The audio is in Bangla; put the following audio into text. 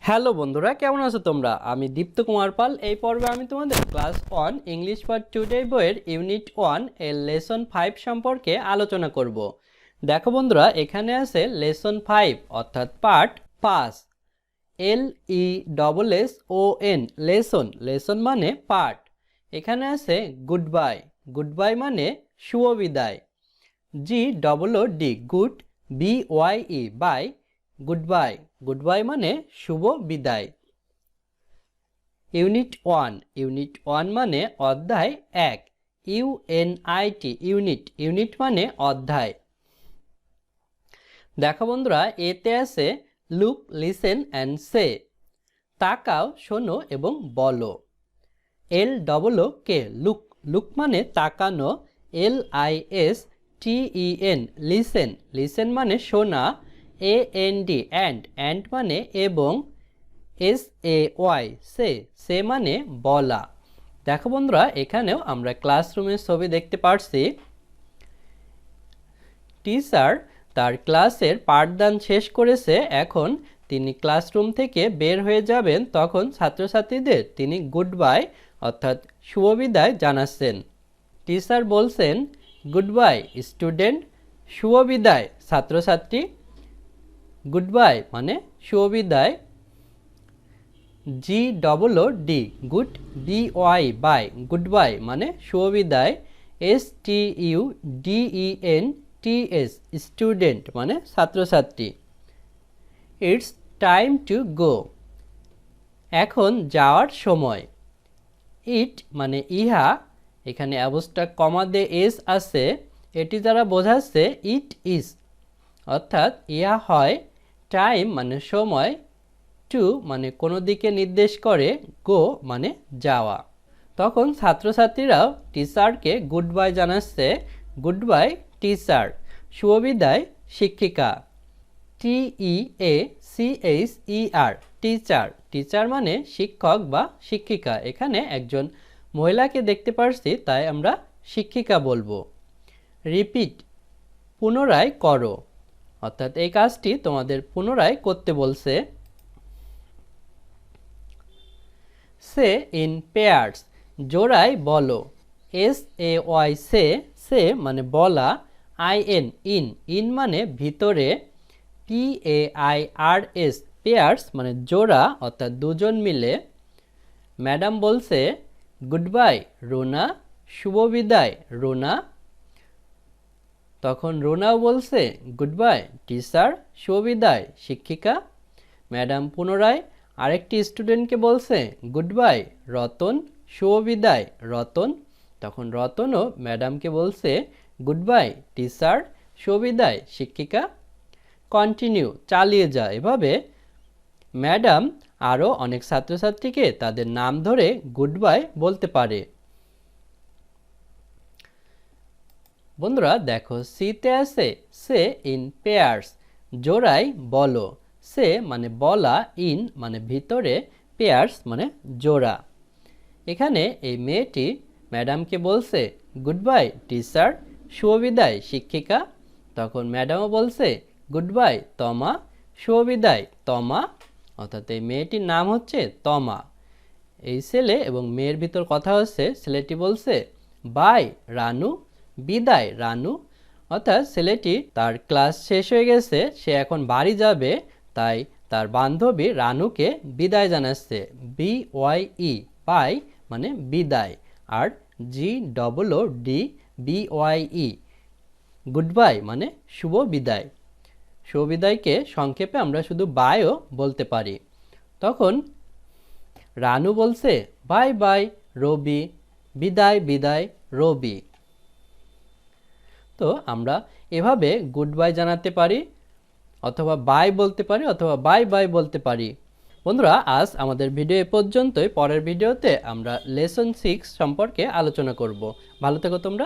হ্যালো বন্ধুরা, কেমন আছো তোমরা? আমি দীপ্ত কুমার পাল। এই পর্বে আমি তোমাদের ক্লাস 1 ইংলিশ ফর টুডে বইয়ের ইউনিট 1 এর লেসন 5 সম্পর্কে আলোচনা করব। দেখো বন্ধুরা, এখানে আছে লেসন 5 অর্থাৎ পার্ট 5। LESSON লেসন, লেসন মানে পার্ট। এখানে আছে গুড বাই, গুড বাই মানে শুভ বিদায়। GOOD good, BYE bye, good bye, good bye মানে শুভ বিদায়। ইউনিট 1, ইউনিট 1 মানে অধ্যায় 1। UNIT ইউনিট, ইউনিট মানে অধ্যায়। দেখো বন্ধুরা, এতে আছে লুক, লিসেন অ্যান্ড সে, তাকাও, শোনো এবং বলো। LOOK লুক, লুক মানে তাকানো। LISTEN লিসেন, লিসেন মানে শোনা। AND অ্যান্ড মানে এবং। SAY সে, সে মানে বলা। দেখো বন্ধুরা, এখানেও আমরা ক্লাসরুমের ছবি দেখতে পারছি। টিচার তার ক্লাসের পাঠদান শেষ করেছে, এখন তিনি ক্লাসরুম থেকে বের হয়ে যাবেন। তখন ছাত্রছাত্রীদের তিনি গুড বাই অর্থাৎ শুভ বিদায় জানাচ্ছেন। টিচার বলছেন গুড বাই স্টুডেন্ট, শুভ বিদায় ছাত্রছাত্রী। গুড বাই মানে শুভ বিদায়। GOOD good, BY bye, good bye মানে শুভ বিদায়। STUDENTS স্টুডেন্ট মানে ছাত্রছাত্রী। ইটস টাইম টু গো এখন যাওয়ার সময়। ইট মানে ইহা, এখানে অবস্ট্রাক্ট কমা দিয়ে এস আছে, এটি দ্বারা বোঝাচ্ছে ইট ইজ অর্থাৎ ইহা হয়। টাইম মানে সময়। টু মানে কোনো দিকে নির্দেশ করে। গো মানে যাওয়া। তখন ছাত্রছাত্রীরাও টিচারকে গুড বাই জানাচ্ছে। গুড বাই টিচার, শুভ বিদায় শিক্ষিকা। TEACHER টিচার, টিচার মানে শিক্ষক বা শিক্ষিকা। এখানে একজন মহিলাকে দেখতে পারছি, তাই আমরা শিক্ষিকা বলবো। রিপিট পুনরায় করো অর্থাৎ এই কাজটি তোমাদের পুনরায় করতে বলছে। সে ইন পেয়ার্স জোড়ায় বলো। SAY সে, সে মানে বলা। IN ইন মানে ভিতরে। PAIRS পেয়ার্স মানে জোড়া অর্থাৎ দুজন মিলে। ম্যাডাম বলছে গুড বাই রুনা, শুভ বিদায় রুনা। তখন রুনাও বলছে গুড বাই টিচার, শুভ বিদায় শিক্ষিকা। ম্যাডাম পুনরায় আরেকটি স্টুডেন্টকে বলছে গুড বাই রতন, শুভ বিদায় রতন। তখন রতনও ম্যাডামকে বলছে গুড বাই টিচার, শুভ বিদায় শিক্ষিকা। কন্টিনিউ চালিয়ে যা। এভাবে ম্যাডাম আরও অনেক ছাত্রছাত্রীকে তাদের নাম ধরে গুড বাই বলতে পারে। বন্ধুরা দেখো, সিতে আছে সে ইন পেয়ার্স জোড়ায় বলো। সে মানে বলা, ইন মানে ভিতরে, পেয়ার্স মানে জোড়া। এখানে এই মেয়েটি ম্যাডামকে বলছে গুড বাই টিচার, শুভ বিদায় শিক্ষিকা। তখন ম্যাডামও বলছে গুড বাই তমা, শুভ বিদায় তমা। অর্থাৎ এই মেয়েটির নাম হচ্ছে তমা। এই ছেলে এবং মেয়ের ভিতর কথা হচ্ছে, ছেলেটি বলছে বাই রানু, বিদায় রানু। অর্থাৎ ছেলেটি তার ক্লাস শেষ হয়ে গেছে, সে এখন বাড়ি যাবে, তাই তার বান্ধবী রানুকে বিদায় জানাচ্ছে। BYE বাই মানে বিদায়। আর GOOD BYE গুড বাই মানে শুভ বিদায়। শুভ বিদায়কে সংক্ষেপে আমরা শুধু বাইও বলতে পারি। তখন রানু বলছে বাই বাই রবি, বিদায় বিদায় রবি। তো আমরা এভাবে গুড বাই জানাতে পারি, অথবা বাই বলতে পারি, অথবা বাই বাই বলতে পারি। বন্ধুরা, আজ আমাদের ভিডিও এ পর্যন্তই। পরের ভিডিওতে আমরা লেসন 6 সম্পর্কে আলোচনা করব। ভালো থেকো তোমরা।